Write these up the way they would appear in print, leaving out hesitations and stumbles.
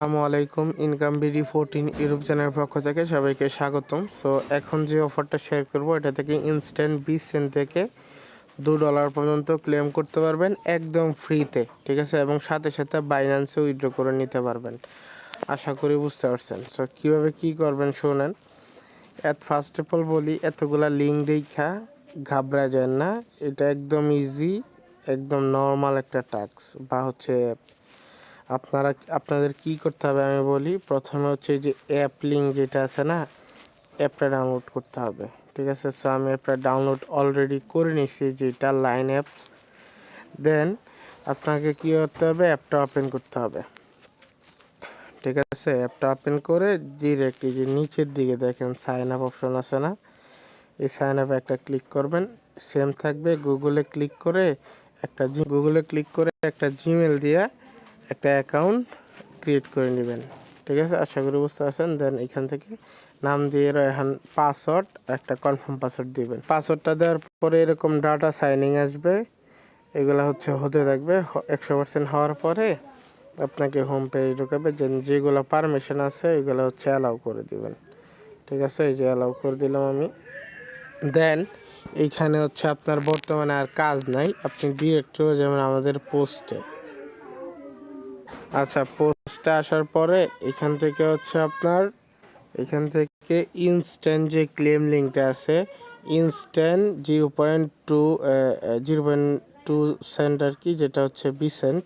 আসসালামু আলাইকুম। Income BD 14 YouTube চ্যানেলের পক্ষ থেকে সবাইকে স্বাগতম। সো এখন যে অফারটা শেয়ার করব এটা থেকে ইনস্ট্যান্ট 20 সেন্ট থেকে $2 পর্যন্ত ক্লেম করতে পারবেন একদম ফ্রিতে, ঠিক আছে? এবং সাথে সাথে বাইন্যান্সে উইথড্র করে নিতে পারবেন। আশা করি বুঝতে পারছেন। সো কীভাবে কী করবেন শোনেন। ফার্স্ট অফ অল বলি, এতগুলা লিঙ্ক দেখা ঘাবড়া যায় না। এটা একদম ইজি, একদম নর্মাল একটা টাস্ক বা হচ্ছে আপনাদের কি করতে হবে আমি বলি। প্রথমে হচ্ছে যে অ্যাপ লিঙ্ক যেটা আছে না, অ্যাপটা ডাউনলোড করতে হবে, ঠিক আছে? সো আমি অ্যাপটা ডাউনলোড অলরেডি করে নিয়েছি, যেটা লাইন অ্যাপস। দেন আপনাকে কী করতে হবে, অ্যাপটা ওপেন করতে হবে, ঠিক আছে? অ্যাপটা ওপেন করে ডিরেক্ট এই যে নিচের দিকে দেখেন সাইন আপ অপশন আছে না, এই সাইন আপে একটা ক্লিক করবেন। সেম থাকবে গুগলে ক্লিক করে একটা জিমেল দিয়ে একটা অ্যাকাউন্ট ক্রিয়েট করে নেবেন, ঠিক আছে? আশা করি বুঝতে পারছেন। দেন এখান থেকে নাম দিয়ে রায়হান, পাসওয়ার্ড, একটা কনফার্ম পাসওয়ার্ড দিবেন। পাসওয়ার্ডটা দেওয়ার পরে এরকম ডাটা সাইনিং আসবে, এগুলো হচ্ছে হতে থাকবে। 100% হওয়ার পরে আপনাকে হোম পেজে ঢোকাবে, যেগুলো পারমিশন আছে ওইগুলো হচ্ছে অ্যালাউ করে দিবেন, ঠিক আছে? এই যে অ্যালাউ করে দিলাম আমি। দেন এইখানে হচ্ছে আপনার বর্তমানে আর কাজ নাই, আপনি ডিরেক্ট চলে যাবেন আমাদের পোস্টে। আচ্ছা, পোস্টে আসার পরে এখান থেকে ইনস্ট্যান্ট যে ক্লেম লিঙ্কটা আছে, ইনস্ট্যান্ট 0.2 সেন্ট আর কি, যেটা হচ্ছে 20 সেন্ট,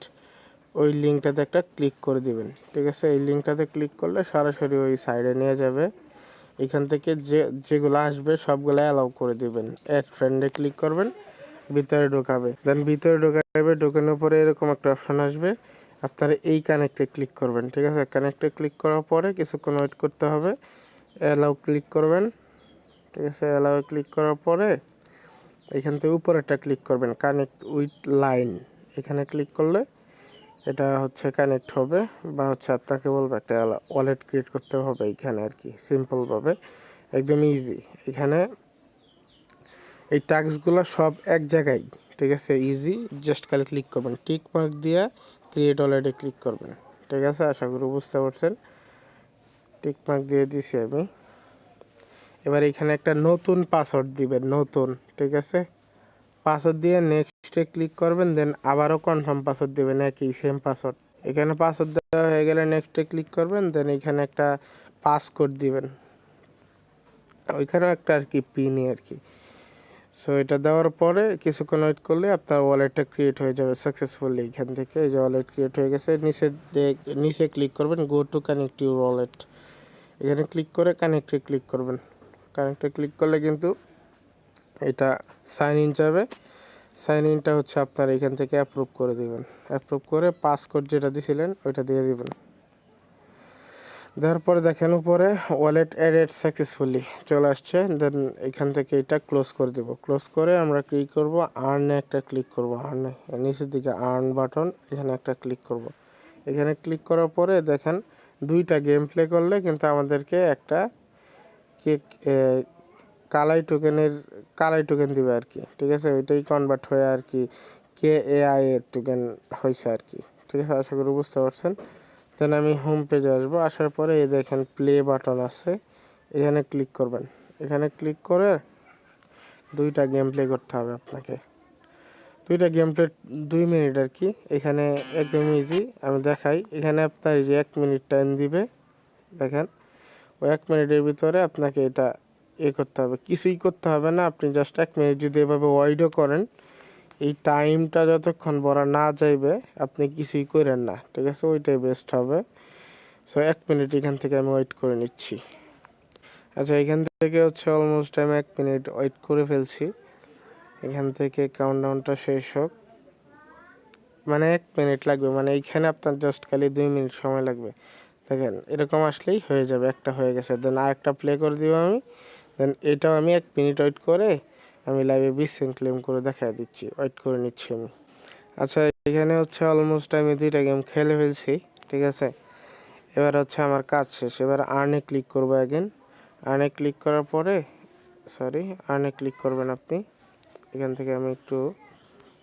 ওই লিঙ্কটাতে একটা ক্লিক করে দিবেন, ঠিক আছে? এই লিঙ্কটাতে ক্লিক করলে সরাসরি ওই সাইডে নিয়ে যাবে। এখান থেকে যেগুলো আসবে সবগুলো অ্যালাউ করে দিবেন। অ্যাড ফ্রেন্ডে ক্লিক করবেন, ভিতরে ঢোকাবে। দেন ভিতরে ঢোকানোর পরে এরকম একটা অপশন আসবে, আপনারা এই কানেক্টে ক্লিক করবেন, ঠিক আছে? কানেক্টে ক্লিক করার পরে কিছুক্ষণ ওয়েট করতে হবে। অ্যালাউ ক্লিক করবেন, ঠিক আছে? অ্যালাউ ক্লিক করার পরে এখান থেকে উপরে একটা ক্লিক করবেন, কানেক্ট উইথ লাইন। এখানে ক্লিক করলে এটা হচ্ছে কানেক্ট হবে, বা হচ্ছে আপনাকে বলবে একটা ওয়ালেট ক্রিয়েট করতে হবে এইখানে আর কি, সিম্পলভাবে, একদম ইজি। এখানে এই টাস্কগুলো সব এক জায়গায়, ঠিক আছে? ইজি, জাস্ট খালি ক্লিক করবেন, টিক মার্ক দিয়ে ক্রিয়েট ওয়ালেটে ক্লিক করবেন, ঠিক আছে? আশা করি বুঝতে পারছেন। টিক মার্ক দিয়ে দিছি আমি। এবার এখানে একটা নতুন পাসওয়ার্ড দিবেন, নতুন, ঠিক আছে? পাসওয়ার্ড দিয়ে নেক্সটে ক্লিক করবেন, দেন আবারও কনফার্ম পাসওয়ার্ড দিবেন, একই সেম পাসওয়ার্ড। এখানে পাসওয়ার্ড দেওয়া হয়ে গেলে নেক্সটে ক্লিক করবেন, দেন এখানে একটা পাসকোড দিবেন, ওইখানেও একটা আর কি পিনই আর কি। সো এটা দেওয়ার পরে কিছুক্ষণ ওয়েট করলে আপনার ওয়ালেটটা ক্রিয়েট হয়ে যাবে সাকসেসফুলি। এখান থেকে এই যে ওয়ালেট ক্রিয়েট হয়ে গেছে, নিচে ক্লিক করবেন go to connect your wallet, এখানে ক্লিক করে কানেক্টে ক্লিক করবেন। কানেক্টে ক্লিক করলে কিন্তু এটা সাইন ইন যাবে। সাইন ইনটা হচ্ছে আপনার এখান থেকে অ্যাপ্রুভ করে দিবেন, অ্যাপ্রুভ করে পাসকোড যেটা দিয়েছিলেন ওইটা দিয়ে দিবেন। দেওয়ার পরে দেখেন উপরে ওয়ালেট অ্যাডেড সাকসেসফুলি চলে আসছে। দেন এখান থেকে এটা ক্লোজ করে দেব। ক্লোজ করে আমরা কী করব, আর্নে একটা ক্লিক করব, আর্নে নিচের দিকে আর্ন বাটন, এখানে একটা ক্লিক করব। এখানে ক্লিক করার পরে দেখেন দুইটা গেম প্লে করলে কিন্তু আমাদেরকে একটা কেক কালাই টোকেন দিবে আর কি, ঠিক আছে? ওইটাই কনভার্ট হয়ে আর কি KAI এর টোকেন হয়েছে আর কি, ঠিক আছে? আশা করি বুঝতে পারছেন। দেন আমি হোম পেজে আসবো, আসার পরে এই দেখেন প্লে বাটন আছে, এখানে ক্লিক করবেন। এখানে ক্লিক করে দুইটা গেম প্লে করতে হবে আপনাকে, দুইটা গেম প্লে 2 মিনিট আর কি। এখানে একদম ইজি, আমি দেখাই। এখানে আপনার এই যে 1 মিনিট টাইম দিবে, দেখেন ওই 1 মিনিটের ভিতরে আপনাকে এটা করতে হবে, কিছুই করতে হবে না। আপনি জাস্ট 1 মিনিট যদি এভাবে ওয়াইডও করেন, এই টাইমটা যতক্ষণ বড় না যাইবে আপনি কিছুই করেন না, ঠিক আছে? ওইটাই বেস্ট হবে। সো 1 মিনিট এখান থেকে আমি ওয়েট করে নিচ্ছি। আচ্ছা, এখান থেকে হচ্ছে অলমোস্ট আমি 1 মিনিট ওয়েট করে ফেলছি। এখান থেকে কাউন্টডাউনটা শেষ হোক, মানে 1 মিনিট লাগবে, মানে এইখানে আপনার জাস্ট খালি 2 মিনিট সময় লাগবে। দেখেন এরকম আসলেই হয়ে যাবে, একটা হয়ে গেছে। দেন আরেকটা প্লে করে দিব আমি। দেন এটাও আমি 1 মিনিট ওয়েট করে আমি লাইভে 20 সেন্ট ক্লেম করে দেখা দিচ্ছি, ওয়েট করে নিচ্ছি আমি। আচ্ছা, এখানে হচ্ছে অলমোস্ট আমি 2টা গেম খেলে ফেলছি, ঠিক আছে? এবার হচ্ছে আমার কাজ শেষ। এবার আর্নে ক্লিক করবো অ্যাগেন। আর্নে ক্লিক করার পরে আর্নে ক্লিক করবেন আপনি। এখান থেকে আমি একটু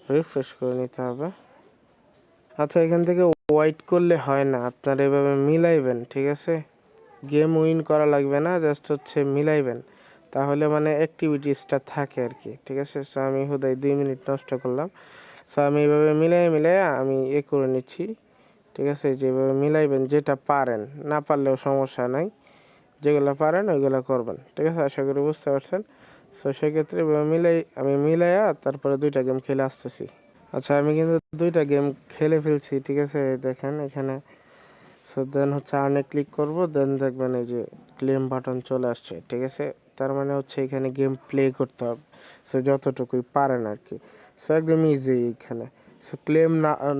রিফ্রেশ করে নিতে হবে। আচ্ছা, এখান থেকে ওয়াইট করলে হয় না, আপনার এভাবে মিলাইবেন, ঠিক আছে? গেম উইন করা লাগবে না, জাস্ট হচ্ছে মিলাইবেন, তাহলে মানে অ্যাক্টিভিটিসটা থাকে আর কি, ঠিক আছে? সো আমি হুদাই 2 মিনিট নষ্ট করলাম। সো আমি এইভাবে মিলাই আমি করে নিচ্ছি, ঠিক আছে? যেভাবে মিলাইবেন, যেটা পারেন, না পারলেও সমস্যা নাই, যেগুলো পারেন ওইগুলো করবেন, ঠিক আছে? আশা করি বুঝতে পারছেন। সো সেক্ষেত্রে আমি মিলাইয়া তারপরে 2টা গেম খেলে আসতেছি। আচ্ছা, আমি কিন্তু 2টা গেম খেলে ফেলছি, ঠিক আছে? দেখেন এখানে। সো দেন হচ্ছে আর্নে ক্লিক করব, দেন দেখবেন এই যে ক্লেম বাটন চলে আসছে, ঠিক আছে? তার মানে হচ্ছে এখানে গেম প্লে করতে হবে, সো যতটুকুই পারেন আর কি। সো একদম ইজি এখানে। সো ক্লেম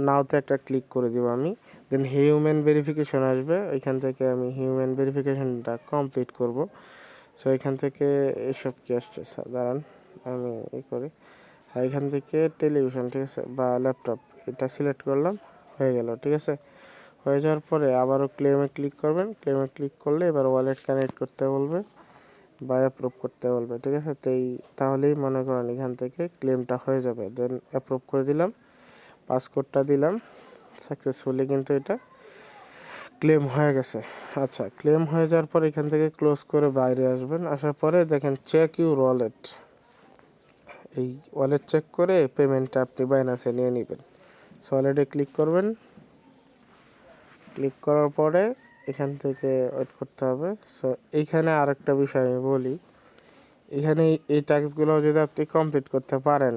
নাওতে একটা ক্লিক করে দিব আমি, দেন হিউম্যান ভেরিফিকেশন আসবে, এখান থেকে আমি হিউম্যান ভেরিফিকেশনটা কমপ্লিট করব। সো এখান থেকে এসব কি আসছে দাঁড়ান আমি করি। আর এখান থেকে টেলিভিশন, ঠিক আছে, বা ল্যাপটপ, এটা সিলেক্ট করলাম, হয়ে গেল, ঠিক আছে? হয়ে যাওয়ার পরে আবারও ক্লেমে ক্লিক করবেন, ক্লেমে ক্লিক করলে এবার ওয়ালেট কানেক্ট করতে বলবে বা অ্যাপ্রুভ করতে বলবে, ঠিক আছে? তাহলেই মনে করেন এখান থেকে ক্লেমটা হয়ে যাবে। দেন অ্যাপ্রুভ করে দিলাম, পাসকোডটা দিলাম, সাকসেসফুলি কিন্তু এটা ক্লেম হয়ে গেছে। আচ্ছা, ক্লেম হয়ে যাওয়ার পর এখান থেকে ক্লোজ করে বাইরে আসবেন, আসার পরে দেখেন চেক ইউর ওয়ালেট, এই ওয়ালেট চেক করে পেমেন্টটা আপনি বাইনান্সে নিয়ে নেবেন। সো ওয়ালেটে ক্লিক করবেন, ক্লিক করার পরে এখান থেকে ওয়েট করতে হবে। সো এইখানে আরেকটা বিষয় আমি বলি, এখানে এই টাস্কগুলো যদি আপনি কমপ্লিট করতে পারেন,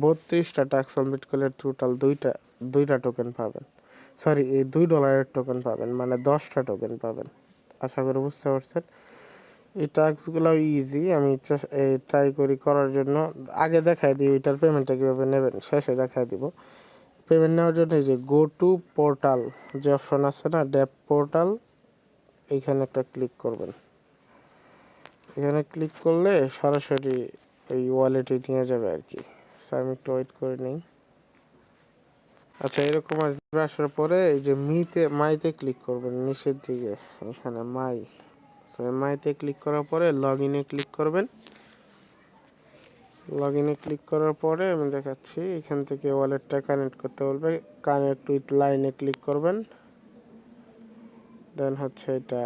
32টা টাস্ক কমপ্লিট করলে টোটাল দুইটা টোকেন পাবেন, সরি এই $2 টোকেন পাবেন, মানে 10টা টোকেন পাবেন। আশা করি বুঝতে পারছেন। এই টাস্কগুলো ইজি, আমি ট্রাই করি করার জন্য। আগে দেখাই দিই ওইটার পেমেন্টটা কীভাবে নেবেন, শেষে দেখাই দিব। পেমেন্ট নেওয়ার জন্য এই যে গো টু পোর্টাল যে অপশন আছে না, ড্যাপ পোর্টাল, এইখানে একটা ক্লিক করবেন। এখানে ক্লিক করলে সরাসরি এই ওয়ালেটে নিয়ে যাবে আর কি। সো আমি একটু ওয়েট করে নিই। আচ্ছা, এরকম আসবে, আসার পরে এই যে মাইতে ক্লিক করবেন নিচের দিকে, এখানে মাইতে ক্লিক করার পরে লগ ইনে ক্লিক করবেন। লগ ইনে ক্লিক করার পরে আমি দেখাচ্ছি, এখান থেকে ওয়ালেটটা কানেক্ট করতে বলবে, কানেক্ট উইথ লাইনে ক্লিক করবেন, দেন হচ্ছে এটা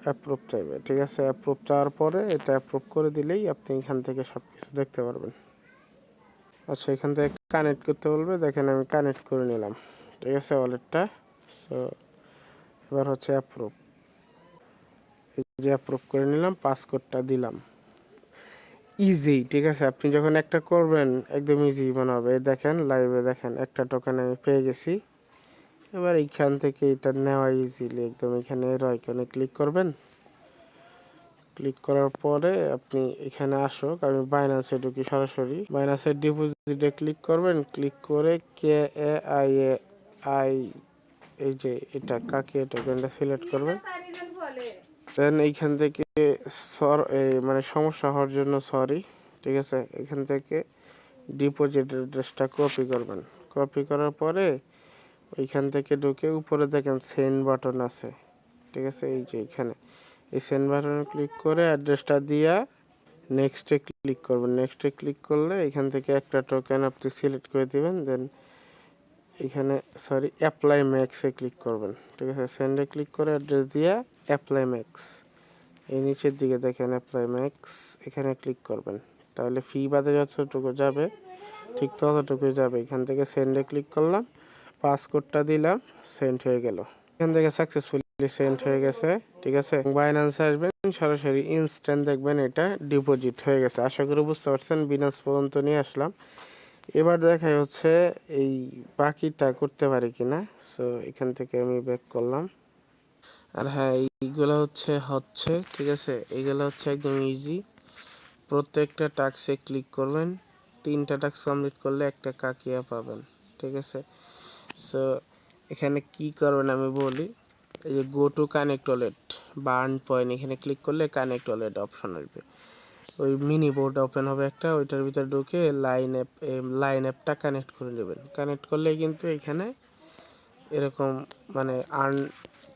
অ্যাপ্রুভ চাইবে, ঠিক আছে? অ্যাপ্রুভ চাওয়ার পরে এটা অ্যাপ্রুভ করে দিলেই আপনি এখান থেকে সব কিছু দেখতে পারবেন। আচ্ছা, এখান থেকে কানেক্ট করতে বলবে, দেখেন আমি কানেক্ট করে নিলাম, ঠিক আছে, ওয়ালেটটা। সো এবার হচ্ছে অ্যাপ্রুভ, এই যে অ্যাপ্রুভ করে নিলাম, পাসকোডটা দিলাম। ইজি, ঠিক আছে? আপনি যখন একটা করবেন একদম ইজি মনে হবে। দেখেন লাইভে, দেখেন একটা টোকেন আমি পেয়ে গেছি। এবার এইখান থেকে এটা নেওয়া ইজিলি একদম, এখানে এখানে ক্লিক করবেন। ক্লিক করার পরে আপনি এখানে আসুক, আমি বাইন্যান্সে ঢুকি, সরাসরি বাইন্যান্সের ডিপোজিটে ক্লিক করবেন। ক্লিক করে KAII, এই যে এটা কাকে টোকেনটা সিলেক্ট করবেন। দেন এইখান থেকে মানে সমস্যা হওয়ার জন্য সরি, ঠিক আছে? এখান থেকে ডিপোজিট অ্যাড্রেসটা কপি করবেন। কপি করার পরে ওইখান থেকে ঢুকে উপরে দেখেন সেন্ড বাটন আছে, ঠিক আছে? এই যে এখানে এই সেন্ড বাটনে ক্লিক করে অ্যাড্রেসটা দিয়া নেক্সটে ক্লিক করবেন। নেক্সটে ক্লিক করলে এখান থেকে একটা টোকেন আপনি সিলেক্ট করে দিবেন। দেন এখানে অ্যাপ্লাই ম্যাক্সে ক্লিক করবেন, ঠিক আছে? সেন্ডে ক্লিক করে অ্যাড্রেস দিয়া অ্যাপ্লাই ম্যাক্স, এই নিচের দিকে দেখেন অ্যাপ্লাই ম্যাক্স, এখানে ক্লিক করবেন। তাহলে ফি বাদে যতটুকু যাবে ঠিক ততটুকুই যাবে। এখান থেকে সেন্ডে ক্লিক করলাম, পাসকোডটা দিলাম, সেন্ড হয়ে গেল। এখান থেকে সাকসেসফুলি সেন্ড হয়ে গেছে, ঠিক আছে? বাইন্যান্সে আসবেন, সরাসরি ইনস্ট্যান্ট দেখবেন এটা ডিপোজিট হয়ে গেছে। আশা করি বুঝতে পারছেন। বিনান্স পর্যন্ত নিয়ে আসলাম, এবার দেখাই হচ্ছে এই বাকিটা করতে পারি কিনা। সো এখান থেকে আমি ব্যাক করলাম। আর হ্যাঁ, এইগুলো হচ্ছে ঠিক আছে, এইগুলো হচ্ছে একদম ইজি। প্রত্যেকটা টাস্কে ক্লিক করবেন, 3টা টাস্ক কমপ্লিট করলে একটা কাকিয়া পাবেন, ঠিক আছে? সো এখানে কি করবেন আমি বলি, এই যে গো টু কানেক্ট ওয়ালেট বা আর্ন পয়েন্ট, এখানে ক্লিক করলে কানেক্ট ওয়ালেট অপশন আসবে। ওই মিনি বোর্ড ওপেন হবে একটা, ওইটার ভিতরে ঢুকে লাইন অ্যাপটা কানেক্ট করে নেবেন। কানেক্ট করলে কিন্তু এখানে এরকম মানে আর্ন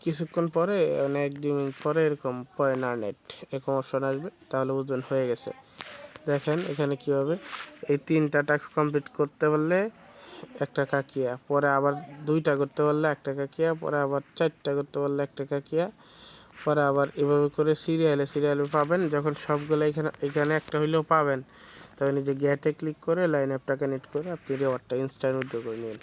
কিছুক্ষণ পরে, মানে 1-2 মিনিট পরে এরকম পয়েন্ট আর্নেট এরকম অপশন আসবে, তাহলে বুঝবেন হয়ে গেছে। দেখেন এখানে কি হবে, এই 3টা টাস্ক কমপ্লিট করতে পারলে একটা কাকিয়া, পরে আবার 2টা করতে পারলে একটা কাকিয়া, পরে আবার 4টা করতে পারলে একটা কাকিয়া, পরে আবার এভাবে করে সিরিয়ালে পাবেন। যখন সবগুলো এখানে একটা হইলেও পাবেন, তখন এই যে গেটে ক্লিক করে লাইন অ্যাপটা কানেক্ট করে আপনি রিওয়ার্ডটা ইনস্ট্যান্ট উইথড্র করে নিন।